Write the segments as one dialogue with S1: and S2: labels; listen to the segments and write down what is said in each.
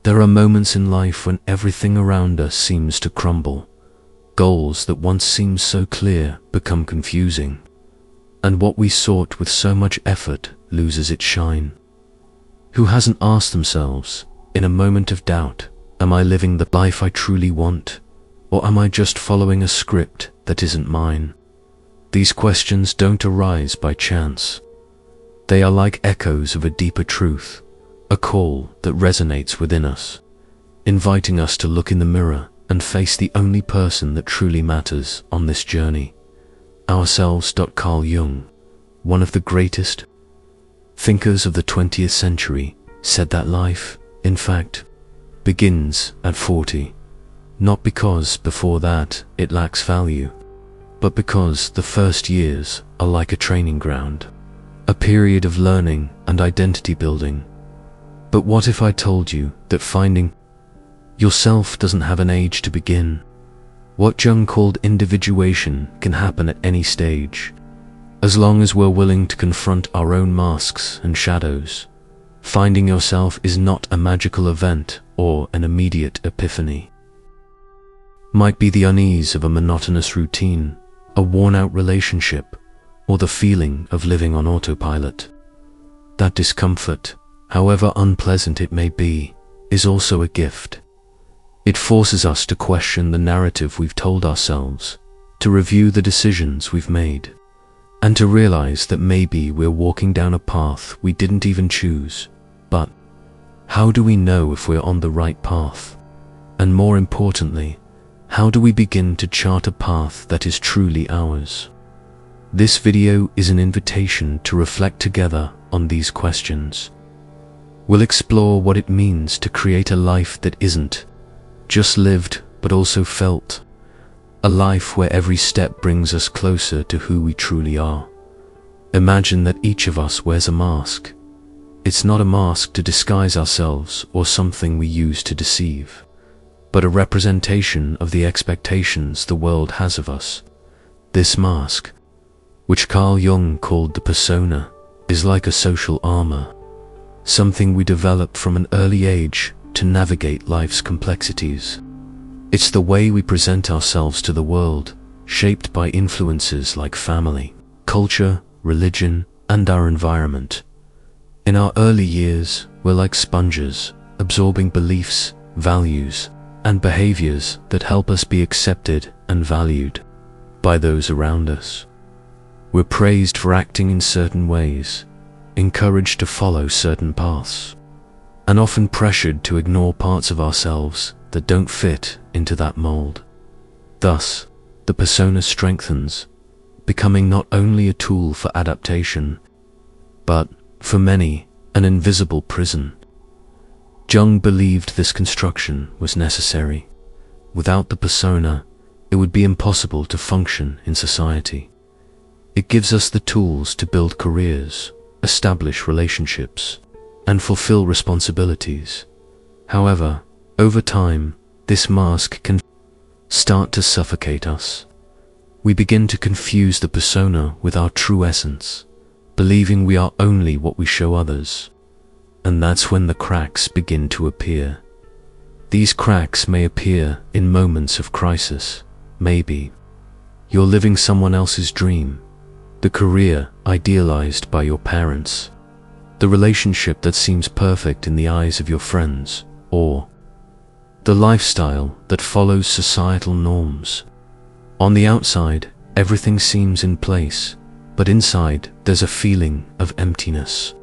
S1: There are moments in life when everything around us seems to crumble. Goals that once seemed so clear become confusing, and what we sought with so much effort loses its shine. Who hasn't asked themselves, in a moment of doubt, am I living the life I truly want, or am I just following a script that isn't mine? These questions don't arise by chance. They are like echoes of a deeper truth, a call that resonates within us, inviting us to look in the mirror and face the only person that truly matters on this journey, ourselves. Carl Jung, one of the greatest thinkers of the 20th century, said that life, in fact, begins at 40, not because before that it lacks value, but because the first years are like a training ground, a period of learning and identity building. But what if I told you that finding yourself doesn't have an age to begin? What Jung called individuation can happen at any stage, as long as we're willing to confront our own masks and shadows. Finding yourself is not a magical event or an immediate epiphany. Might be the unease of a monotonous routine, a worn-out relationship, or the feeling of living on autopilot. That discomfort, however unpleasant it may be, is also a gift. It forces us to question the narrative we've told ourselves, to review the decisions we've made, and to realize that maybe we're walking down a path we didn't even choose. But how do we know if we're on the right path? And more importantly, how do we begin to chart a path that is truly ours? This video is an invitation to reflect together on these questions. We'll explore what it means to create a life that isn't just lived, but also felt. A life where every step brings us closer to who we truly are. Imagine that each of us wears a mask. It's not a mask to disguise ourselves or something we use to deceive, but a representation of the expectations the world has of us. This mask, which Carl Jung called the persona, is like a social armor, something we develop from an early age to navigate life's complexities. It's the way we present ourselves to the world, shaped by influences like family, culture, religion, and our environment. In our early years, we're like sponges, absorbing beliefs, values, and behaviors that help us be accepted and valued by those around us. We're praised for acting in certain ways, encouraged to follow certain paths, and often pressured to ignore parts of ourselves that don't fit into that mold. Thus, the persona strengthens, becoming not only a tool for adaptation, but, for many, an invisible prison. Jung believed this construction was necessary. Without the persona, it would be impossible to function in society. It gives us the tools to build careers, establish relationships, and fulfill responsibilities. However, over time, this mask can start to suffocate us. We begin to confuse the persona with our true essence, believing we are only what we show others. And that's when the cracks begin to appear. These cracks may appear in moments of crisis. Maybe you're living someone else's dream, the career idealized by your parents, the relationship that seems perfect in the eyes of your friends, or the lifestyle that follows societal norms. On the outside, everything seems in place, but inside there's a feeling of emptiness.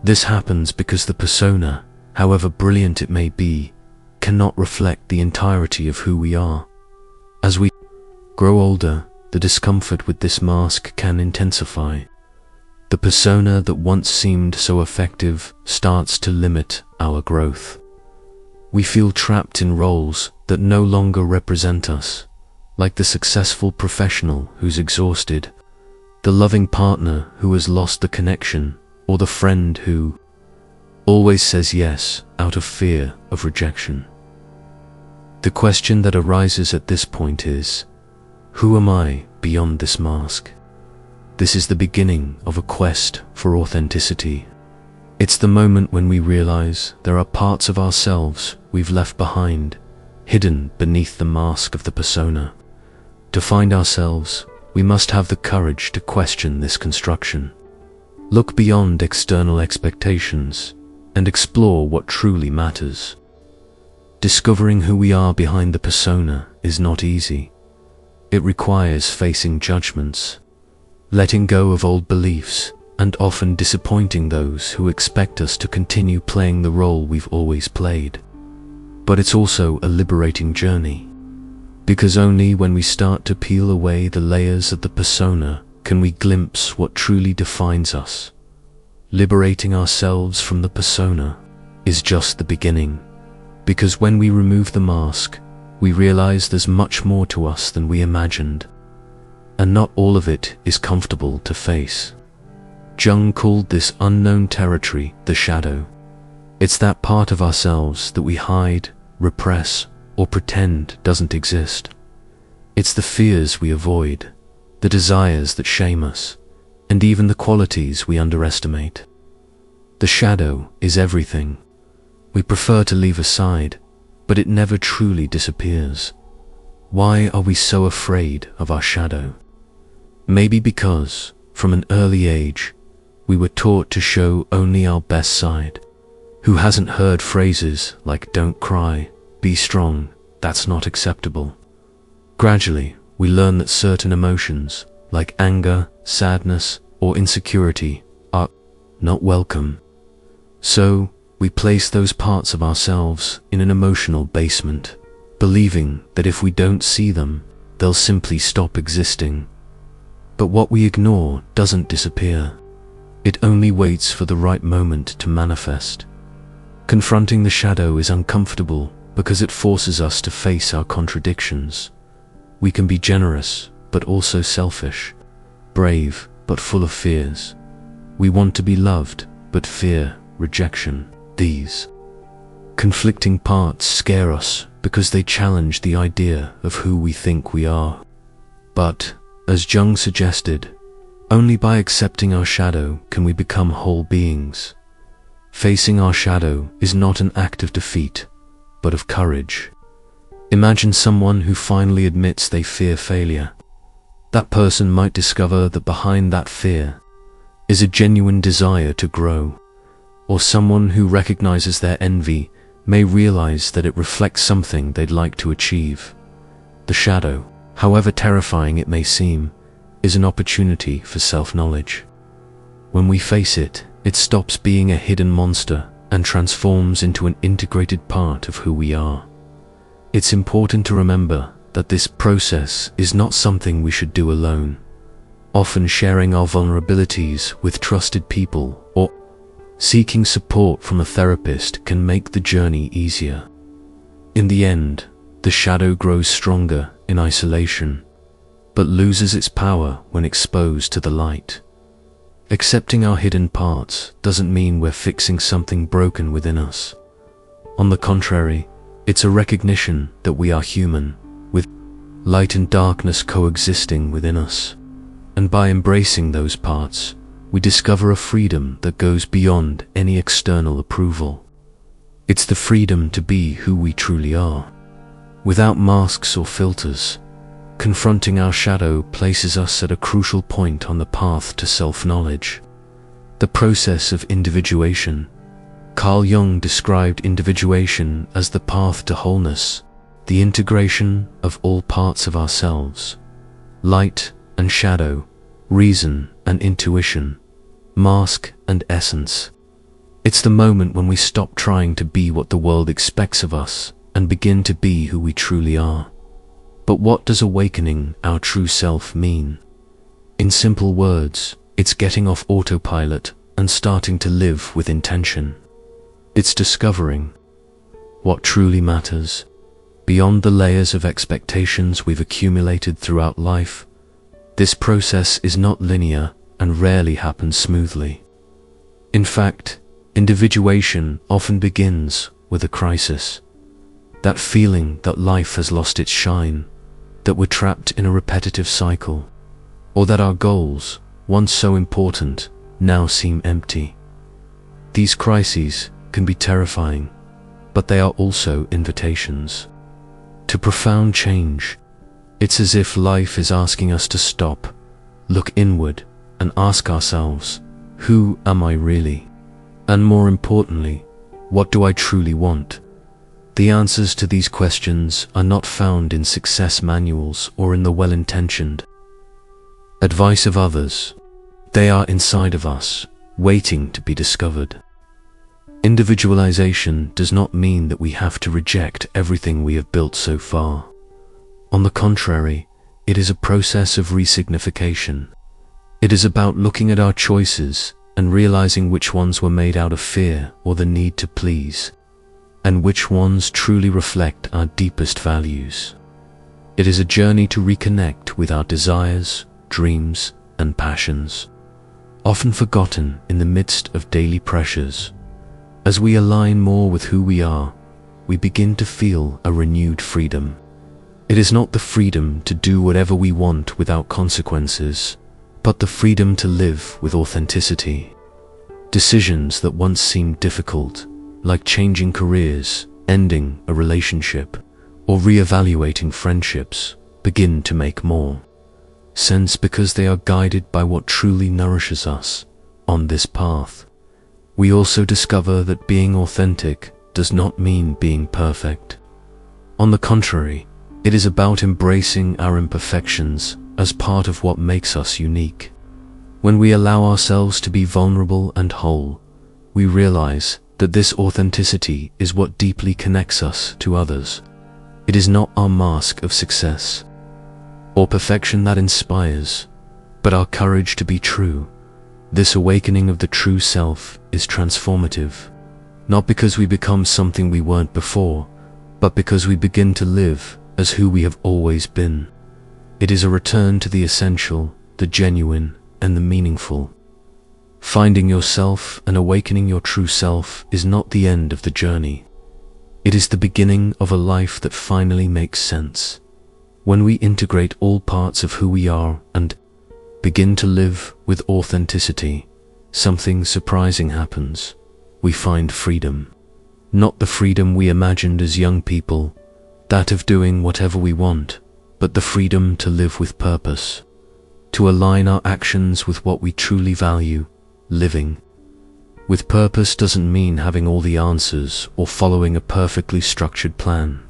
S1: This happens because the persona, however brilliant it may be, cannot reflect the entirety of who we are. As we grow older, the discomfort with this mask can intensify. The persona that once seemed so effective starts to limit our growth. We feel trapped in roles that no longer represent us, like the successful professional who's exhausted, the loving partner who has lost the connection, or the friend who always says yes out of fear of rejection. The question that arises at this point is, who am I beyond this mask? This is the beginning of a quest for authenticity. It's the moment when we realize there are parts of ourselves we've left behind, hidden beneath the mask of the persona. To find ourselves, we must have the courage to question this construction. Look beyond external expectations and explore what truly matters. Discovering who we are behind the persona is not easy. It requires facing judgments, letting go of old beliefs, and often disappointing those who expect us to continue playing the role we've always played. But it's also a liberating journey, because only when we start to peel away the layers of the persona can we glimpse what truly defines us. Liberating ourselves from the persona is just the beginning, because when we remove the mask, we realize there's much more to us than we imagined, and not all of it is comfortable to face. Jung called this unknown territory the shadow. It's that part of ourselves that we hide, repress, or pretend doesn't exist. It's the fears we avoid, the desires that shame us, and even the qualities we underestimate. The shadow is everything we prefer to leave aside, but it never truly disappears. Why are we so afraid of our shadow? Maybe because, from an early age, we were taught to show only our best side. Who hasn't heard phrases like "don't cry, be strong, that's not acceptable"? Gradually, we learn that certain emotions, like anger, sadness, or insecurity, are not welcome. So, we place those parts of ourselves in an emotional basement, believing that if we don't see them, they'll simply stop existing. But what we ignore doesn't disappear. It only waits for the right moment to manifest. Confronting the shadow is uncomfortable because it forces us to face our contradictions. We can be generous, but also selfish, brave, but full of fears. We want to be loved, but fear rejection. These conflicting parts scare us because they challenge the idea of who we think we are. But, as Jung suggested, only by accepting our shadow can we become whole beings. Facing our shadow is not an act of defeat, but of courage. Imagine someone who finally admits they fear failure. That person might discover that behind that fear is a genuine desire to grow. Or someone who recognizes their envy may realize that it reflects something they'd like to achieve. The shadow, however terrifying it may seem, is an opportunity for self-knowledge. When we face it, it stops being a hidden monster and transforms into an integrated part of who we are. It's important to remember that this process is not something we should do alone. Often sharing our vulnerabilities with trusted people or seeking support from a therapist can make the journey easier. In the end, the shadow grows stronger in isolation, but loses its power when exposed to the light. Accepting our hidden parts doesn't mean we're fixing something broken within us. On the contrary, it's a recognition that we are human, with light and darkness coexisting within us. And by embracing those parts, we discover a freedom that goes beyond any external approval. It's the freedom to be who we truly are, without masks or filters. Confronting our shadow places us at a crucial point on the path to self-knowledge. The process of individuation. Carl Jung described individuation as the path to wholeness, the integration of all parts of ourselves, light and shadow, reason and intuition, mask and essence. It's the moment when we stop trying to be what the world expects of us and begin to be who we truly are. But what does awakening our true self mean? In simple words, it's getting off autopilot and starting to live with intention. It's discovering what truly matters, beyond the layers of expectations we've accumulated throughout life. This process is not linear and rarely happens smoothly. In fact, individuation often begins with a crisis. That feeling that life has lost its shine, that we're trapped in a repetitive cycle, or that our goals, once so important, now seem empty. These crises can be terrifying, but they are also invitations to profound change. It's as if life is asking us to stop, look inward, and ask ourselves, who am I really? And more importantly, what do I truly want? The answers to these questions are not found in success manuals or in the well-intentioned advice of others. They are inside of us, waiting to be discovered. Individualization does not mean that we have to reject everything we have built so far. On the contrary, it is a process of resignification. It is about looking at our choices and realizing which ones were made out of fear or the need to please, and which ones truly reflect our deepest values. It is a journey to reconnect with our desires, dreams, and passions, often forgotten in the midst of daily pressures. As we align more with who we are, we begin to feel a renewed freedom. It is not the freedom to do whatever we want without consequences, but the freedom to live with authenticity. Decisions that once seemed difficult, like changing careers, ending a relationship, or reevaluating friendships, begin to make more sense because they are guided by what truly nourishes us on this path. We also discover that being authentic does not mean being perfect. On the contrary, it is about embracing our imperfections as part of what makes us unique. When we allow ourselves to be vulnerable and whole, we realize that this authenticity is what deeply connects us to others. It is not our mask of success or perfection that inspires, but our courage to be true. This awakening of the true self is transformative, not because we become something we weren't before, but because we begin to live as who we have always been. It is a return to the essential, the genuine, and the meaningful. Finding yourself and awakening your true self is not the end of the journey. It is the beginning of a life that finally makes sense. When we integrate all parts of who we are and begin to live with authenticity, something surprising happens. We find freedom. Not the freedom we imagined as young people, that of doing whatever we want, but the freedom to live with purpose, to align our actions with what we truly value. Living with purpose doesn't mean having all the answers or following a perfectly structured plan.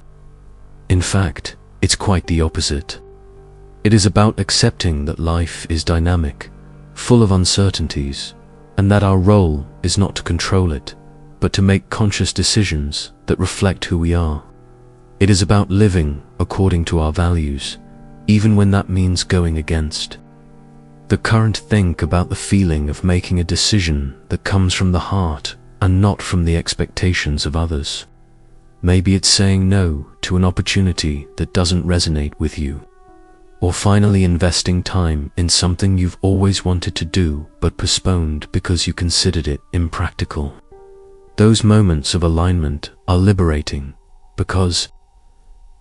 S1: In fact, it's quite the opposite. It is about accepting that life is dynamic, full of uncertainties, and that our role is not to control it, but to make conscious decisions that reflect who we are. It is about living according to our values, even when that means going against the current. Think about the feeling of making a decision that comes from the heart and not from the expectations of others. Maybe it's saying no to an opportunity that doesn't resonate with you, or finally investing time in something you've always wanted to do but postponed because you considered it impractical. Those moments of alignment are liberating because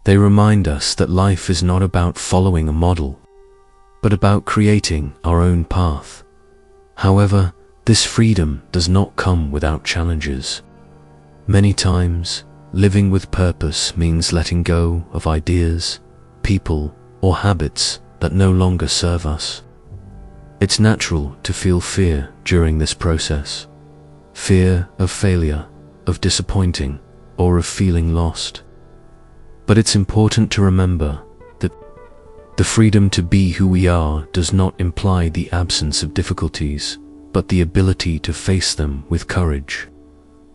S1: they remind us that life is not about following a model, but about creating our own path. However, this freedom does not come without challenges. Many times, living with purpose means letting go of ideas, people, or habits that no longer serve us. It's natural to feel fear during this process. Fear of failure, of disappointing, or of feeling lost. But it's important to remember that the freedom to be who we are does not imply the absence of difficulties, but the ability to face them with courage,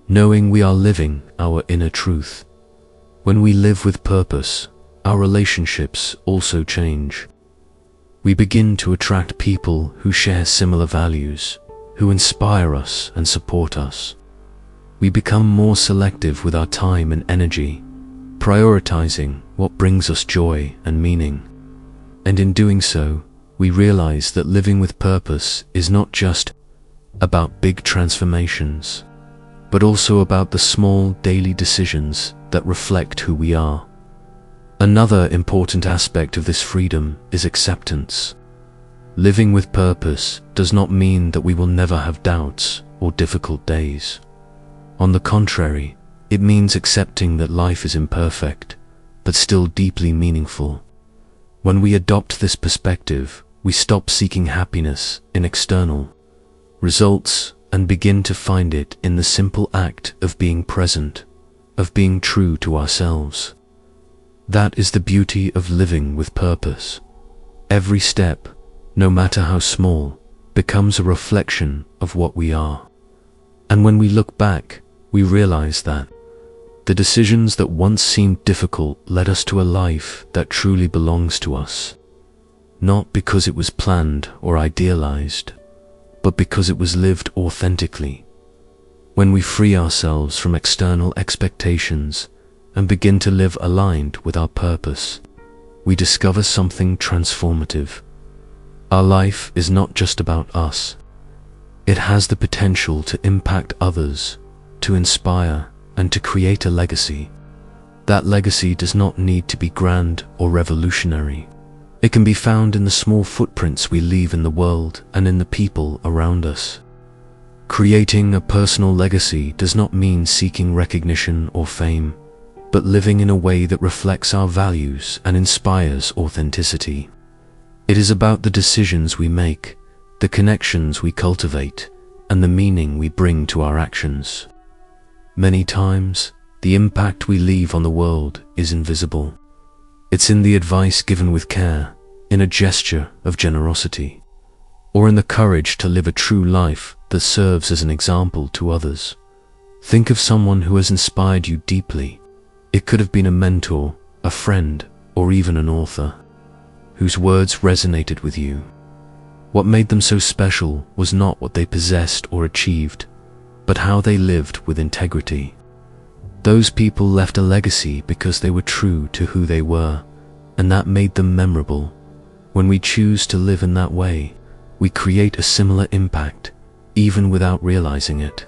S1: knowing we are living our inner truth. When we live with purpose, our relationships also change. We begin to attract people who share similar values, who inspire us and support us. We become more selective with our time and energy, prioritizing what brings us joy and meaning. And in doing so, we realize that living with purpose is not just about big transformations, but also about the small daily decisions that reflect who we are. Another important aspect of this freedom is acceptance. Living with purpose does not mean that we will never have doubts, or difficult days. On the contrary, it means accepting that life is imperfect, but still deeply meaningful. When we adopt this perspective, we stop seeking happiness in external results and begin to find it in the simple act of being present, of being true to ourselves. That is the beauty of living with purpose. Every step, no matter how small, becomes a reflection of what we are. And when we look back, we realize that the decisions that once seemed difficult led us to a life that truly belongs to us. Not because it was planned or idealized, but because it was lived authentically. When we free ourselves from external expectations and begin to live aligned with our purpose, we discover something transformative. Our life is not just about us. It has the potential to impact others, to inspire, and to create a legacy. That legacy does not need to be grand or revolutionary. It can be found in the small footprints we leave in the world and in the people around us. Creating a personal legacy does not mean seeking recognition or fame, but living in a way that reflects our values and inspires authenticity. It is about the decisions we make, the connections we cultivate, and the meaning we bring to our actions. Many times, the impact we leave on the world is invisible. It's in the advice given with care, in a gesture of generosity, or in the courage to live a true life that serves as an example to others. Think of someone who has inspired you deeply. It could have been a mentor, a friend, or even an author, whose words resonated with you. What made them so special was not what they possessed or achieved, but how they lived with integrity. Those people left a legacy because they were true to who they were, and that made them memorable. When we choose to live in that way, we create a similar impact, even without realizing it.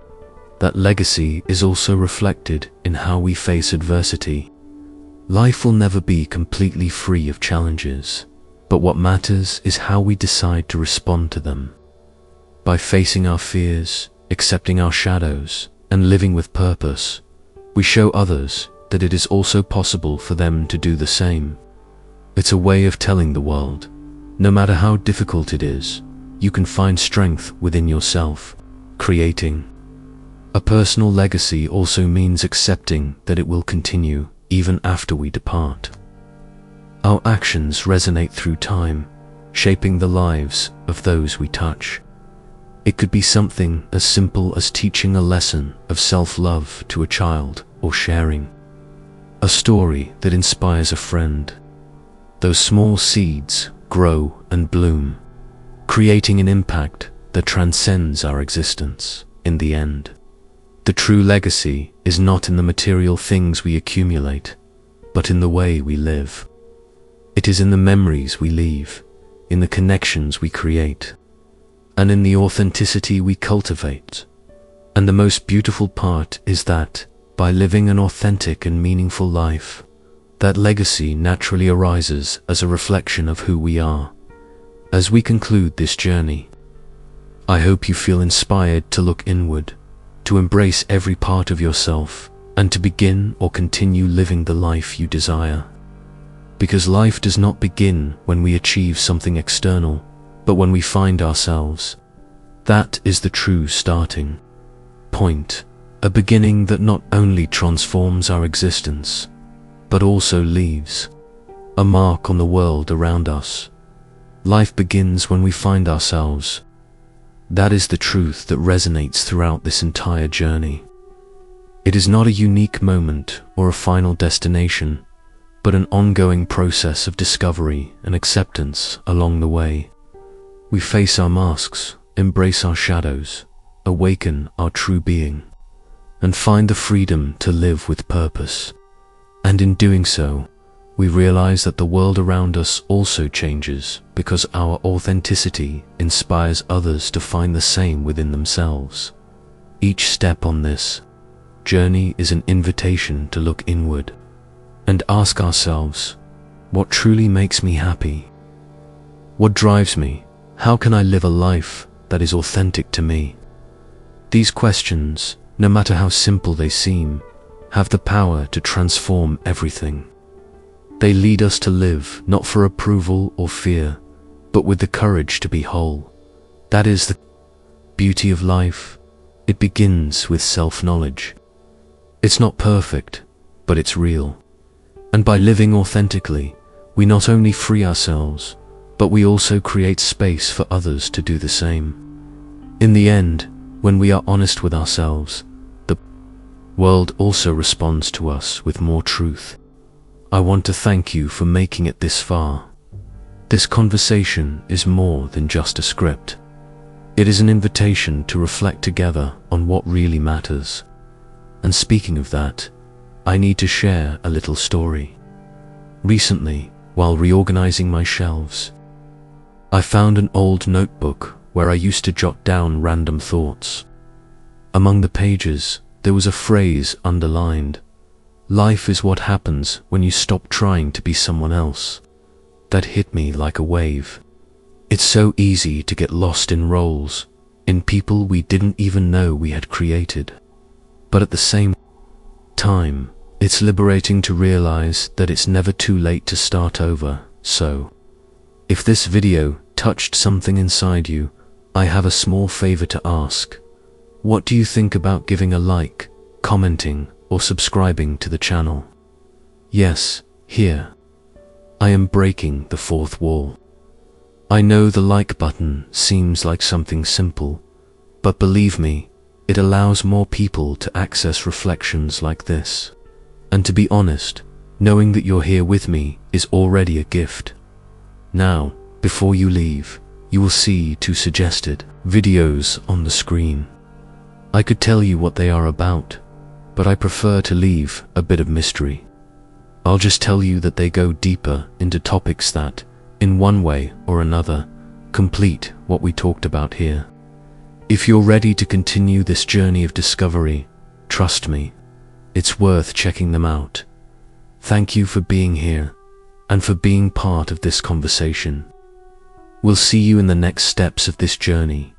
S1: That legacy is also reflected in how we face adversity. Life will never be completely free of challenges, but what matters is how we decide to respond to them. By facing our fears, accepting our shadows, and living with purpose, we show others that it is also possible for them to do the same. It's a way of telling the world, no matter how difficult it is, you can find strength within yourself. Creating a personal legacy also means accepting that it will continue even after we depart. Our actions resonate through time, shaping the lives of those we touch. It could be something as simple as teaching a lesson of self-love to a child or sharing a story that inspires a friend. Those small seeds grow and bloom, creating an impact that transcends our existence. In the end, the true legacy is not in the material things we accumulate, but in the way we live. It is in the memories we leave, in the connections we create, and in the authenticity we cultivate. And the most beautiful part is that, by living an authentic and meaningful life, that legacy naturally arises as a reflection of who we are. As we conclude this journey, I hope you feel inspired to look inward, to embrace every part of yourself, and to begin or continue living the life you desire. Because life does not begin when we achieve something external, but when we find ourselves. That is the true starting point, a beginning that not only transforms our existence, but also leaves a mark on the world around us. Life begins when we find ourselves. That is the truth that resonates throughout this entire journey. It is not a unique moment or a final destination, but an ongoing process of discovery and acceptance along the way. We face our masks, embrace our shadows, awaken our true being, and find the freedom to live with purpose. And in doing so, we realize that the world around us also changes because our authenticity inspires others to find the same within themselves. Each step on this journey is an invitation to look inward and ask ourselves, what truly makes me happy? What drives me? How can I live a life that is authentic to me? These questions, no matter how simple they seem, have the power to transform everything. They lead us to live not for approval or fear, but with the courage to be whole. That is the beauty of life. It begins with self-knowledge. It's not perfect, but it's real. And by living authentically, we not only free ourselves, but we also create space for others to do the same. In the end, when we are honest with ourselves, the world also responds to us with more truth. I want to thank you for making it this far. This conversation is more than just a script. It is an invitation to reflect together on what really matters. And speaking of that, I need to share a little story. Recently, while reorganizing my shelves, I found an old notebook where I used to jot down random thoughts. Among the pages, there was a phrase underlined: "Life is what happens when you stop trying to be someone else." That hit me like a wave. It's so easy to get lost in roles, in people we didn't even know we had created. But at the same time, it's liberating to realize that it's never too late to start over. So, if this video touched something inside you, I have a small favor to ask. What do you think about giving a like, commenting, or subscribing to the channel? Yes, here. I am breaking the fourth wall. I know the like button seems like something simple, but believe me, it allows more people to access reflections like this. And to be honest, knowing that you're here with me is already a gift. Now, before you leave, you will see 2 suggested videos on the screen. I could tell you what they are about, but I prefer to leave a bit of mystery. I'll just tell you that they go deeper into topics that, in one way or another, complete what we talked about here. If you're ready to continue this journey of discovery, trust me, it's worth checking them out. Thank you for being here, and for being part of this conversation. We'll see you in the next steps of this journey,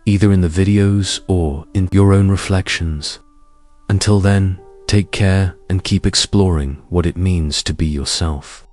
S1: either in the videos or in your own reflections. Until then, take care and keep exploring what it means to be yourself.